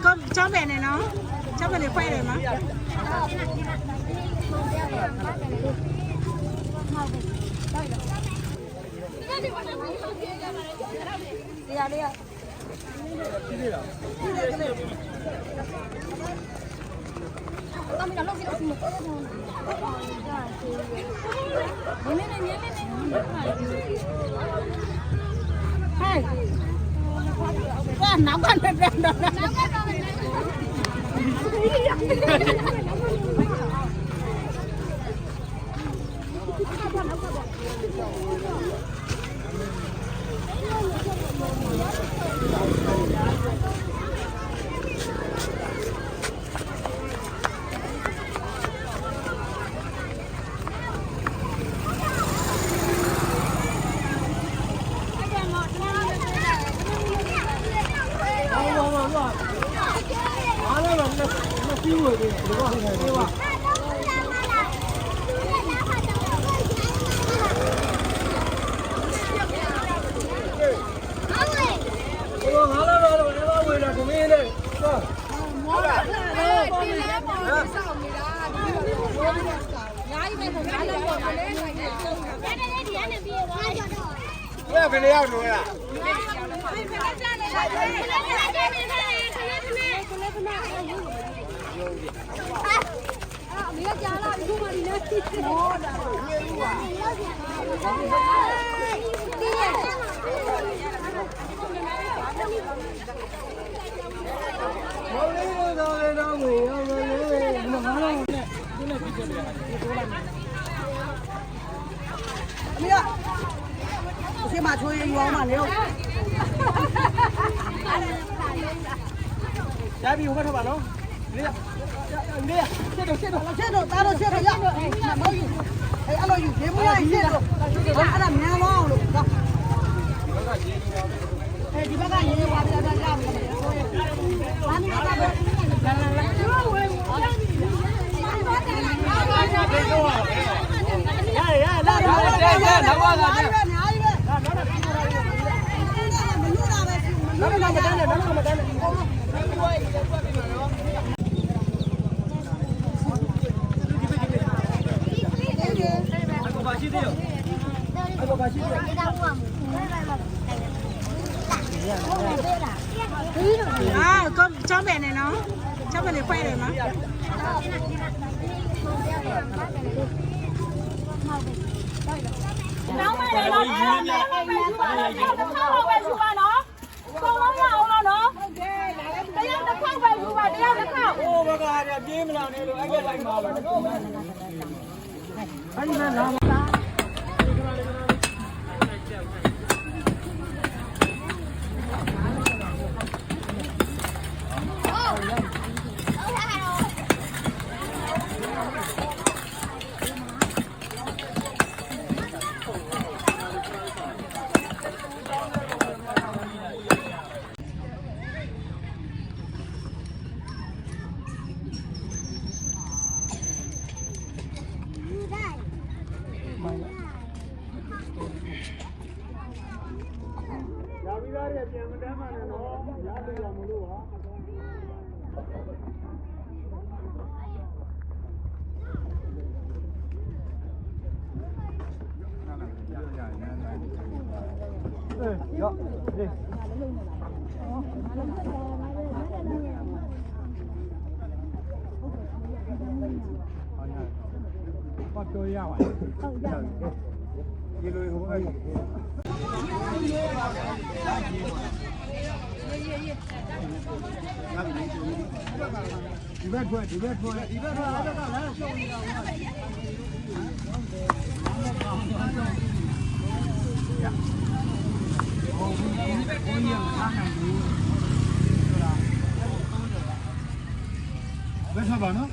có cháu mẹ này nó cháu mẹ này quay rồi mà đi à tao mình đã lột cái một hai nóng ăn được rồi Cái leo rồi à? Khi mà chui vô mà nếu Trái bị không bắt bạn không? Đi chết rồi ta đâu chết rồi nhá làm bao nhiêu thấy ăn rồi gì thế mới chết rồi ăn làm nhau lo được không thì bác anh như qua bây giờ làm ăn có cháu mẹ này nó cháu mẹ này quay rồi mà nóng mà này nó không về chùa nó không có nhau đâu nó đây nó không về chùa đây nó không ô bác gà đẹp gì mà nào này được anh biết anh mà anh là làm bắt tôi ra vậy. Đi lui không có gì. Đi về thôi, đi về thôi, đi về thôi. Về sao bảo nó?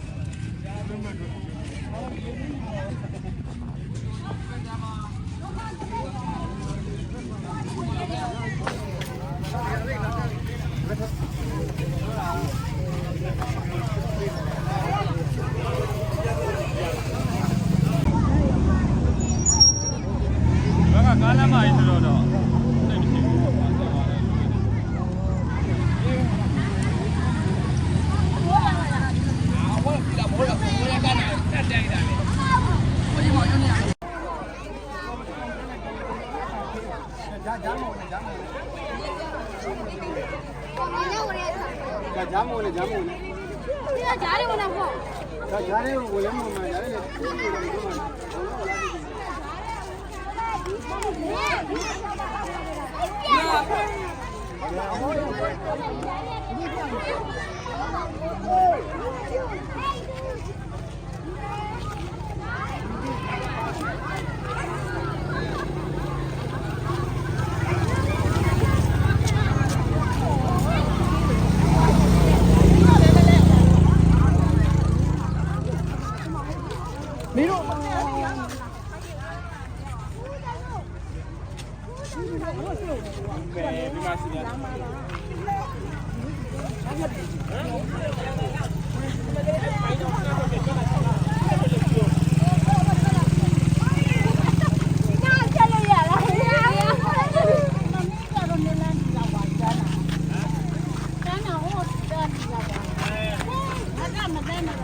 Cá lá mày ကြားတယ်ဝင်တော့ပေါ့ ဒါကြားထဲကိုလည်းမမှန်ကြားထဲလည်းကိုယ်ကိုယ်လည်းမမှန် မင်းတို့ ပဲဒီမှာစီးရ ချက်ရရလားတန်းတော့ဟိုတန်းနေတာပါမတန်းတော့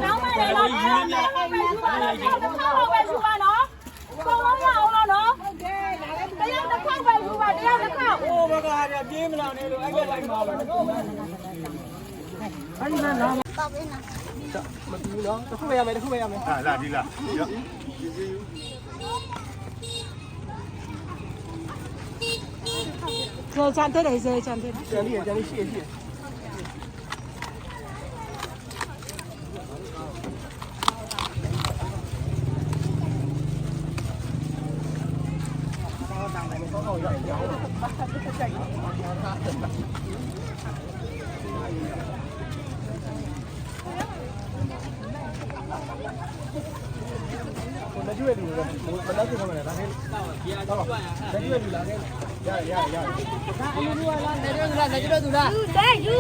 နောက်မှလည်းတော့အိမ်မှာတော့ပဲယူပါနော်ကောင်းရအောင်လို့နော်ဟုတ်ကဲ့တရားတစ်ခေါက်ပဲယူပါတရားတစ်ခေါက် ဟိုဘက်ကပြေးမလာနဲ့လို့အဲ့ကလိုက်ပါပဲတော့ပဲအဲ့ဒီမှာလာမတူတော့တစ်ခုပဲရမယ်တစ်ခုပဲရမယ်ဟာလာဒီလားရော 这讲对了，这讲对了。ကျန်လေးရှိရမကျွေးလူလည်းမလက်ကြည့်မှာလားဒါနဲ့ဟုတ်ပါလက်ကျွေးလူလားရယူတဲ့ယူ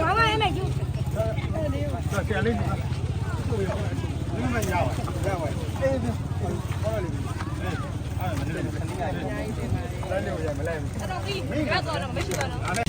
မမအဲ့မဲ့ယူ ဆရာလေးဒီမှာရပါအေးဟောလေအဲ့မနေလည်းခဏလေးရမလဲတော့ပြီးကတော့မရှိပါတော့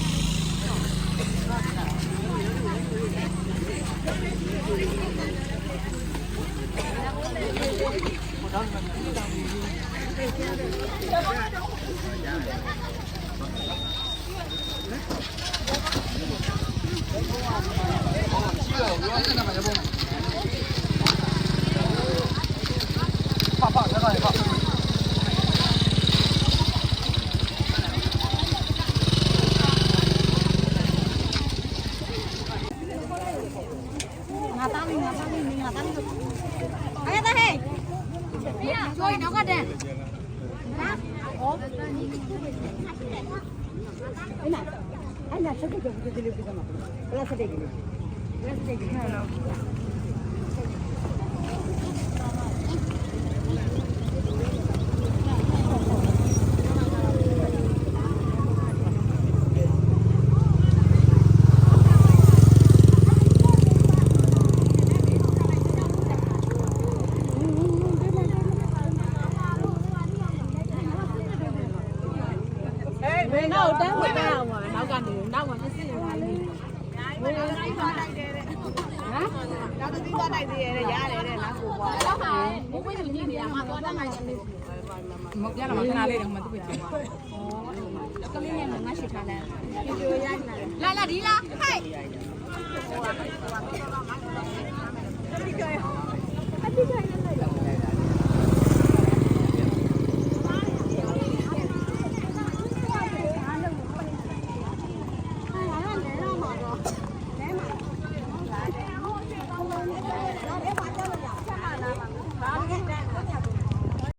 နောက်တန်းဝင်လာအောင်ပါနောက်ကနေနောက်မှာမစစ်ရပါဘူးဝင်လာလိုက်ပါလိုက်တယ်ဟမ်နောက်တစ်သီးသွားလိုက်သေးရတယ်ရတယ်တဲ့နောက်ကိုပွားတော့ဟာဘိုးဘွေးကြီးနေရမှာသွားတတ်နိုင်တယ်မပြရမှာခဏလေးတော့မတူရအောင်ကလေးနဲ့ငါရှိထားတယ်ပြပြရိုက်နေတယ်လာလာဒီလားဟဲ့